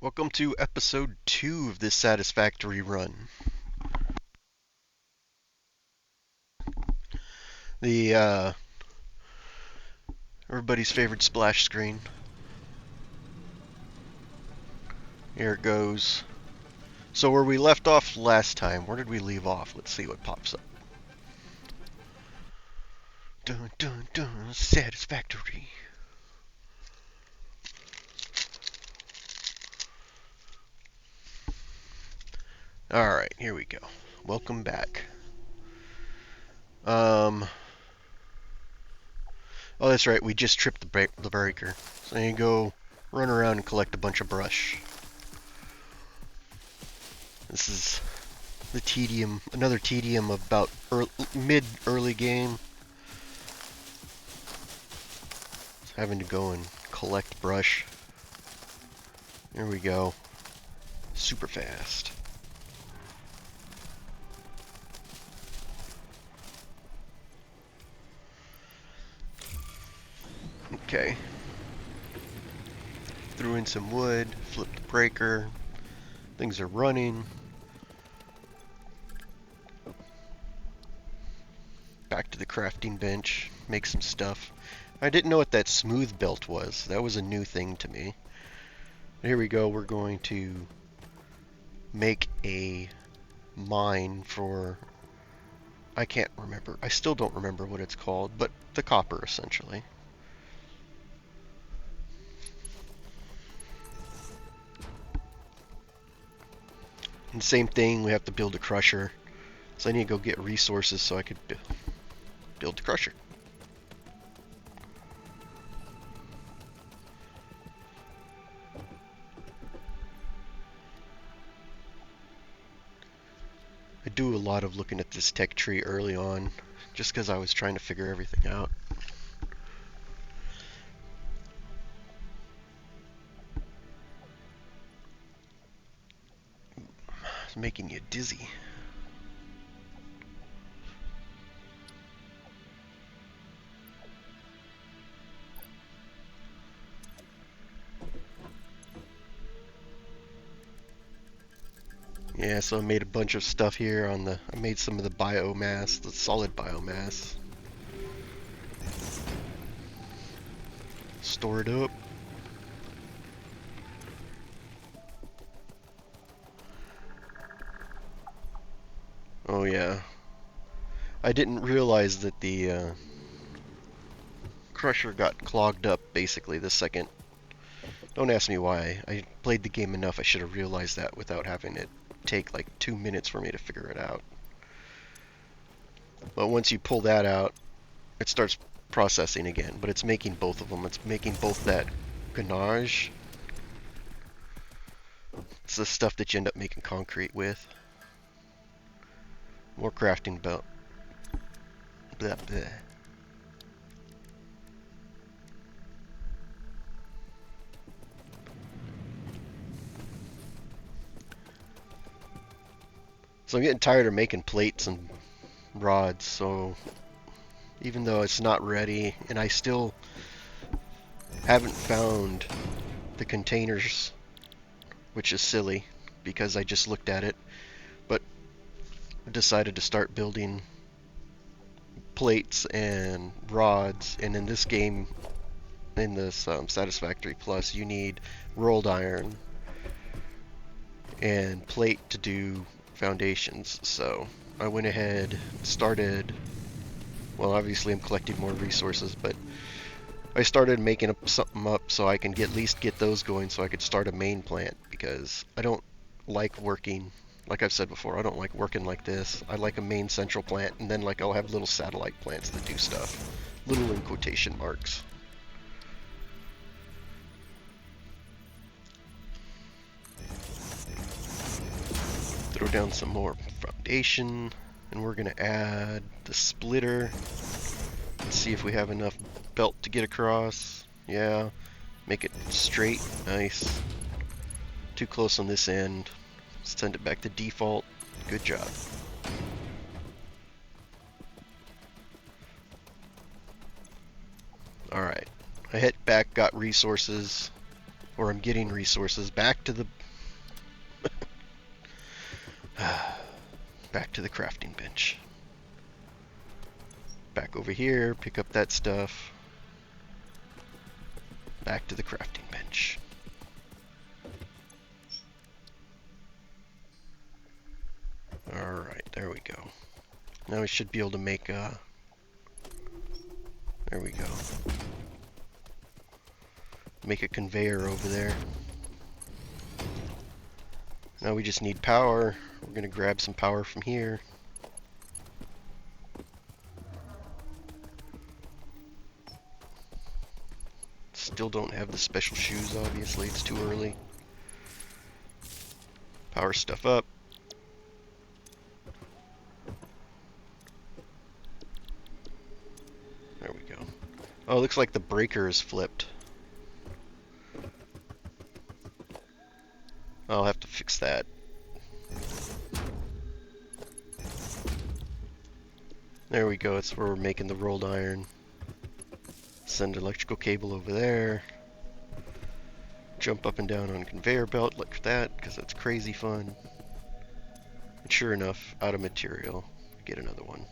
Welcome to episode 2 of this Satisfactory run. The everybody's favorite splash screen. Here it goes. So where we left off last time, where did we leave off? Let's see what pops up. Dun dun dun, Satisfactory. Alright, here we go. Welcome back. Oh, that's right, we just tripped the breaker. So you go run around and collect a bunch of brush. This is the tedium, another tedium about mid-early game. Having to go and collect brush. There we go. Super fast. Okay. Threw in some wood, flipped the breaker. Things are running. Back to the crafting bench, make some stuff. I didn't know what that smooth belt was. That was a new thing to me. Here we go, we're going to make a mine for... I can't remember. I still don't remember what it's called, but the copper, essentially. And same thing, we have to build a crusher. So I need to go get resources so I could build the crusher. I do a lot of looking at this tech tree early on, just because I was trying to figure everything out. It's making you dizzy. Yeah, so I made a bunch of stuff here on the... I made some of the biomass, the solid biomass. Store it up. Oh yeah. I didn't realize that the crusher got clogged up basically the second. Don't ask me why. I played the game enough, I should have realized that without having it take like 2 minutes for me to figure it out. But once you pull that out, it starts processing again, but it's making both of them. It's making both that ganache. It's the stuff that you end up making concrete with. More crafting belt. Blah, blah. So I'm getting tired of making plates and rods, so even though it's not ready, and I still haven't found the containers, which is silly because I just looked at it, but decided to start building plates and rods. And in this game, in this Satisfactory Plus, you need rolled iron and plate to do foundations. So I went ahead, started, well, obviously I'm collecting more resources, but I started making something up so I can at least get those going so I could start a main plant, because I don't like working, like I've said before, I don't like working like this. I like a main central plant, and then like I'll have little satellite plants that do stuff. Little in quotation marks. Throw down some more foundation, and we're gonna add the splitter. Let's see if we have enough belt to get across. Yeah, make it straight, nice. Too close on this end. Send it back to default. Good job. Alright, I hit back, got resources. or I'm getting resources back to the back to the crafting bench. Back over here, pick up that stuff. Back to the crafting bench. Alright, there we go. Now we should be able to make a... There we go. Make a conveyor over there. Now we just need power. We're going to grab some power from here. Still don't have the special shoes, obviously. It's too early. Power stuff up. There we go. Oh, it looks like the breaker is flipped. I'll have to fix that. There we go, it's where we're making the rolled iron. Send electrical cable over there. Jump up and down on a conveyor belt like that, because that's crazy fun. And sure enough, out of material. Get another one.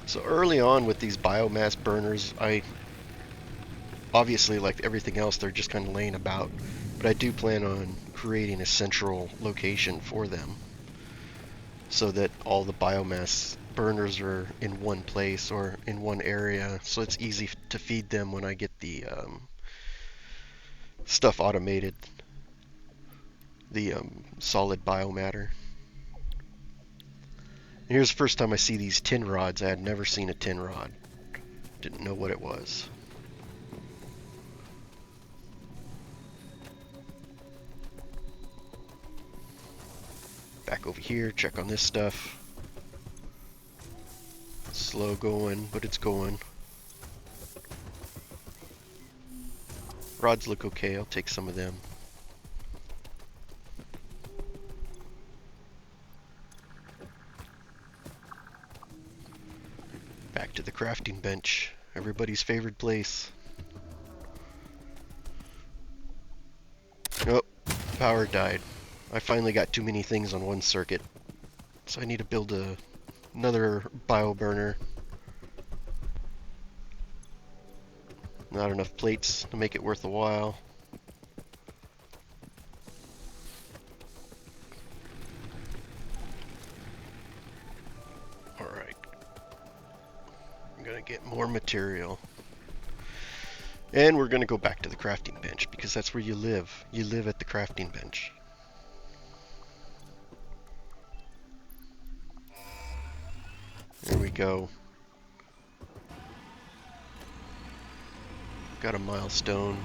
So early on with these biomass burners, obviously, like everything else, they're just kind of laying about. But I do plan on creating a central location for them so that all the biomass burners are in one place or in one area, so it's easy to feed them when I get the stuff automated, the solid biomatter. And here's the first time I see these tin rods. I had never seen a tin rod. Didn't know what it was. Back over here, check on this stuff. Slow going, but it's going. Rods look okay, I'll take some of them. Back to the crafting bench, everybody's favorite place. Oh, power died. I finally got too many things on one circuit, so I need to build another bio burner. Not enough plates to make it worth a while. Alright. I'm gonna get more material. And we're gonna go back to the crafting bench, because that's where you live. You live at the crafting bench. There we go. Got a milestone.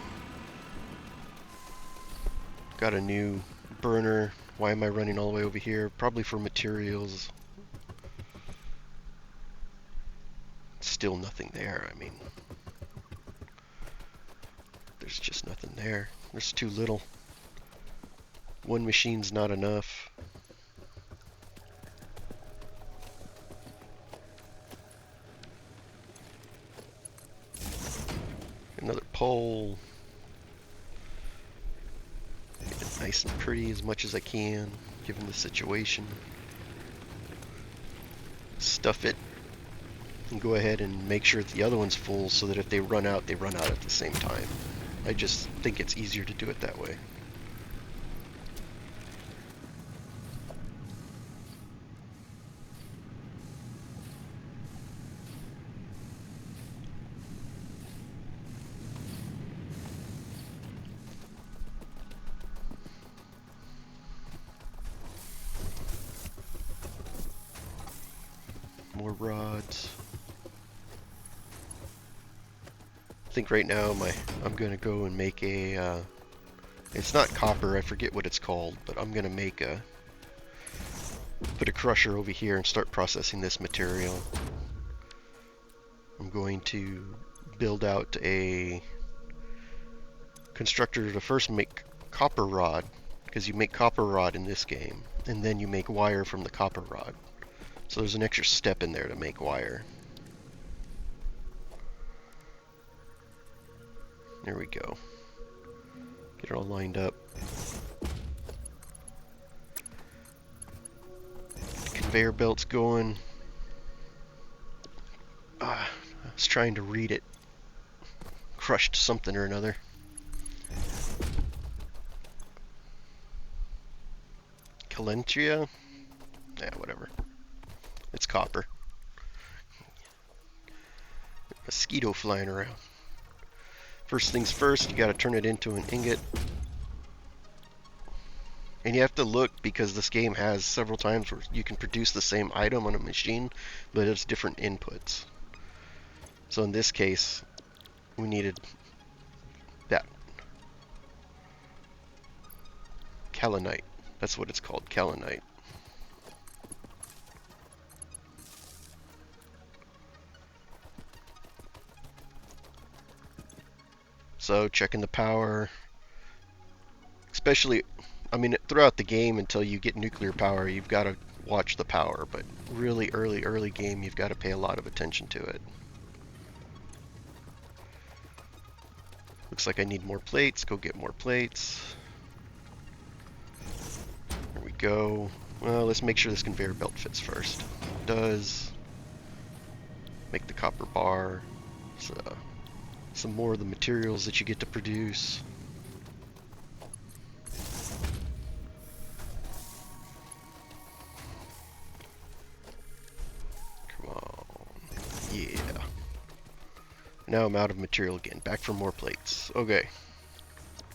Got a new burner. Why am I running all the way over here? Probably for materials. Still nothing there, I mean. There's just nothing there. There's too little. One machine's not enough. Another pole. Get it nice and pretty as much as I can, given the situation. Stuff it, and go ahead and make sure that the other one's full so that if they run out at the same time. I just think it's easier to do it that way. More rods. I think right now I'm gonna go and make a it's not copper, I forget what it's called, but I'm gonna make put a crusher over here and start processing this material. I'm going to build out a constructor to first make copper rod, because you make copper rod in this game, and then you make wire from the copper rod. So there's an extra step in there to make wire. There we go. Get it all lined up. Conveyor belt's going. I was trying to read it. Crushed something or another. Calentria? Yeah, whatever. It's copper. Mosquito flying around. First things first, you gotta turn it into an ingot. And you have to look because this game has several times where you can produce the same item on a machine, but it's different inputs. So in this case, we needed that. Kaolinite. That's what it's called, kaolinite. So checking the power. Especially, I mean, throughout the game until you get nuclear power, you've got to watch the power. But really early game, you've got to pay a lot of attention to it. Looks like I need more plates. Go get more plates. There we go. Well, let's make sure this conveyor belt fits first. It does. Make the copper bar. So, some more of the materials that you get to produce. Come on. Yeah. Now I'm out of material again. Back for more plates. Okay.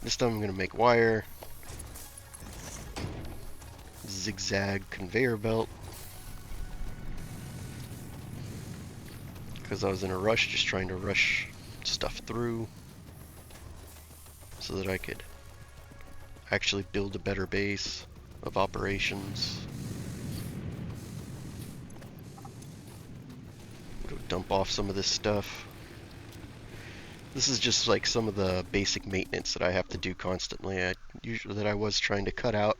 This time I'm going to make wire. Zigzag conveyor belt. Because I was in a rush, just trying to rush stuff through so that I could actually build a better base of operations. Go dump off some of this stuff. This is just like some of the basic maintenance that I have to do constantly. That I was trying to cut out,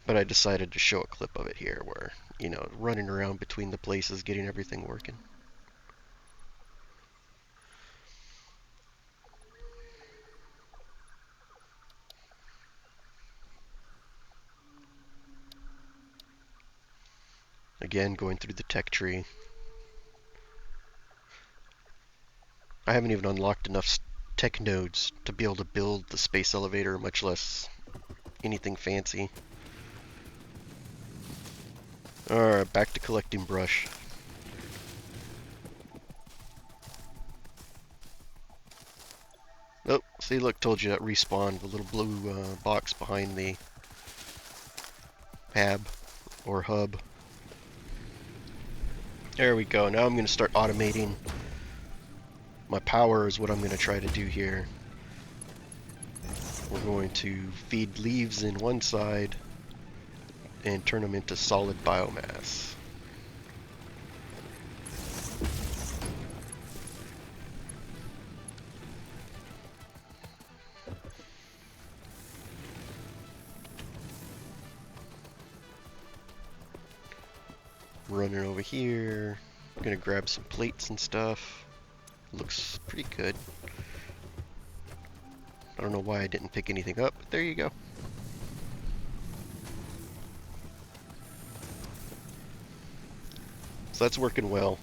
but I decided to show a clip of it here where, you know, running around between the places, getting everything working. Again, going through the tech tree. I haven't even unlocked enough tech nodes to be able to build the space elevator, much less anything fancy. Alright, back to collecting brush. Oh, see, look, told you that respawned, the little blue box behind the hab, or hub. There we go. Now I'm going to start automating. My power is what I'm going to try to do here. We're going to feed leaves in one side and turn them into solid biomass. Running over here. I'm gonna grab some plates and stuff. Looks pretty good. I don't know why I didn't pick anything up, but there you go. So that's working well.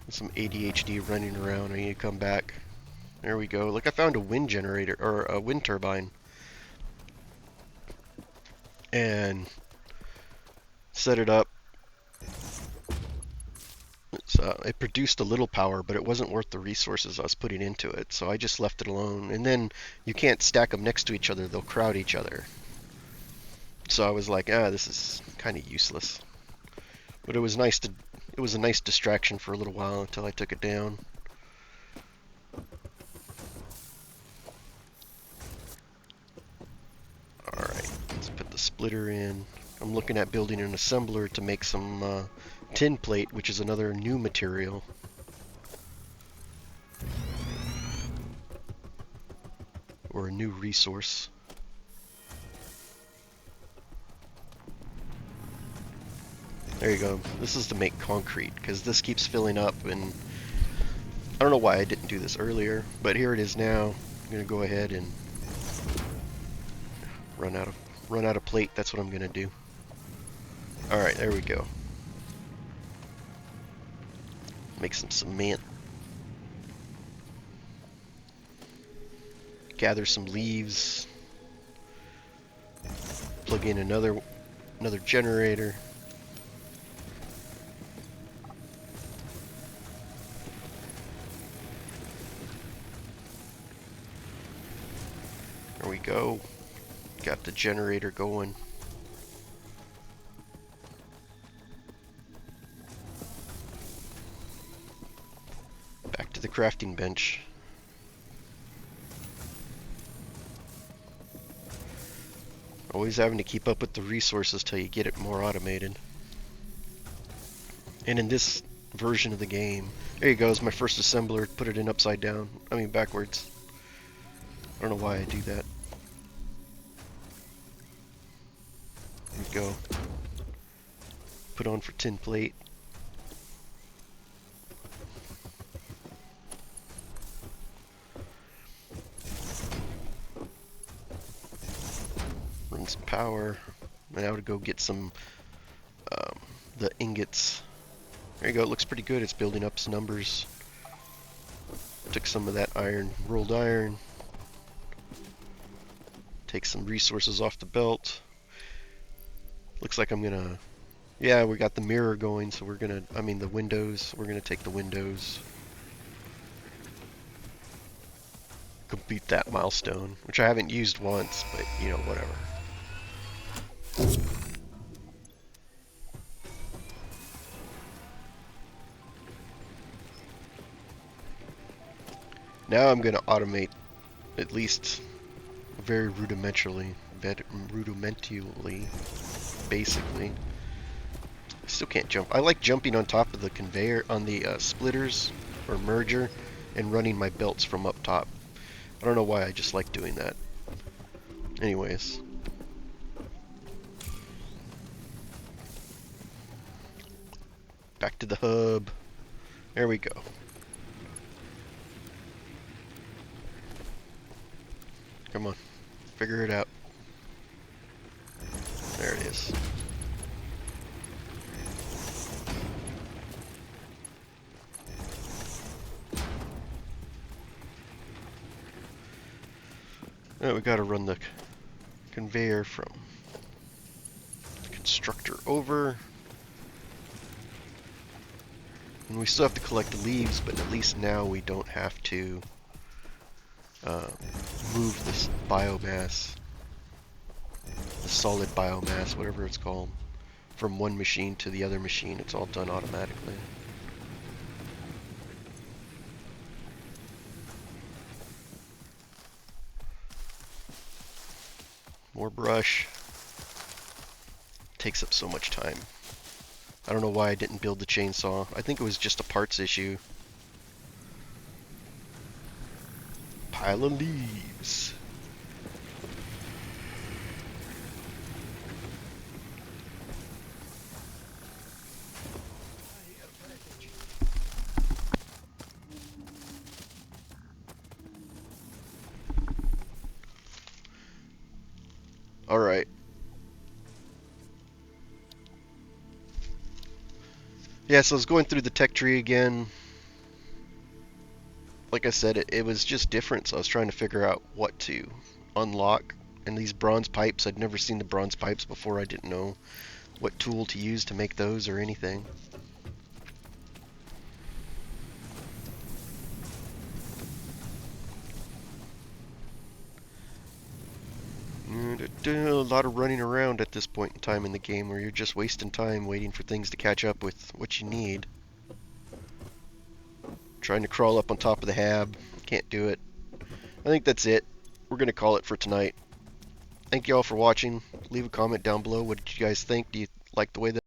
Some ADHD running around. I need to come back. There we go. Look, I found a wind generator, or a wind turbine. And set it up. It produced a little power, but it wasn't worth the resources I was putting into it, so I just left it alone. And then you can't stack them next to each other; they'll crowd each other. So I was like, this is kind of useless. But it was nice to. It was a nice distraction for a little while until I took it down. All right, let's put the splitter in. I'm looking at building an assembler to make some tin plate, which is another new material. Or a new resource. There you go. This is to make concrete, because this keeps filling up, and don't know why I didn't do this earlier, but here it is now. I'm gonna go ahead and run out of plate. That's what I'm gonna do. All right, there we go. Make some cement. Gather some leaves. Plug in another generator. There we go. Got the generator going. Back to the crafting bench. Always having to keep up with the resources till you get it more automated. And in this version of the game, there you go, is my first assembler. Put it in upside down. I mean backwards. I don't know why I do that. There we go. Put on for tin plate. Run some power. Now to go get some the ingots. There you go. It looks pretty good. It's building up some numbers. Took some of that iron, rolled iron. Take some resources off the belt. Looks like I'm gonna. Yeah, we got the mirror going, so we're gonna. I mean the windows. We're gonna take the windows. Complete that milestone, which I haven't used once, but you know, whatever. Now I'm going to automate, at least very rudimentarily, basically. I still can't jump. I like jumping on top of the conveyor, on the splitters or merger, and running my belts from up top. I don't know why, I just like doing that. Anyways. Back to the hub. There we go. Come on, figure it out. There it is. Now we gotta run the conveyor from the constructor over. And we still have to collect the leaves, but at least now we don't have to move this biomass, the solid biomass, whatever it's called, from one machine to the other machine. It's all done automatically. More brush. Takes up so much time. I don't know why I didn't build the chainsaw. I think it was just a parts issue. Pile of leaves. All right. Yeah, so I was going through the tech tree again. Like I said, it was just different, so I was trying to figure out what to unlock. And these bronze pipes, I'd never seen the bronze pipes before. I didn't know what tool to use to make those or anything. A lot of running around at this point in time in the game where you're just wasting time waiting for things to catch up with what you need. Trying to crawl up on top of the hab. Can't do it. I think that's it. We're going to call it for tonight. Thank you all for watching. Leave a comment down below. What did you guys think? Do you like the way that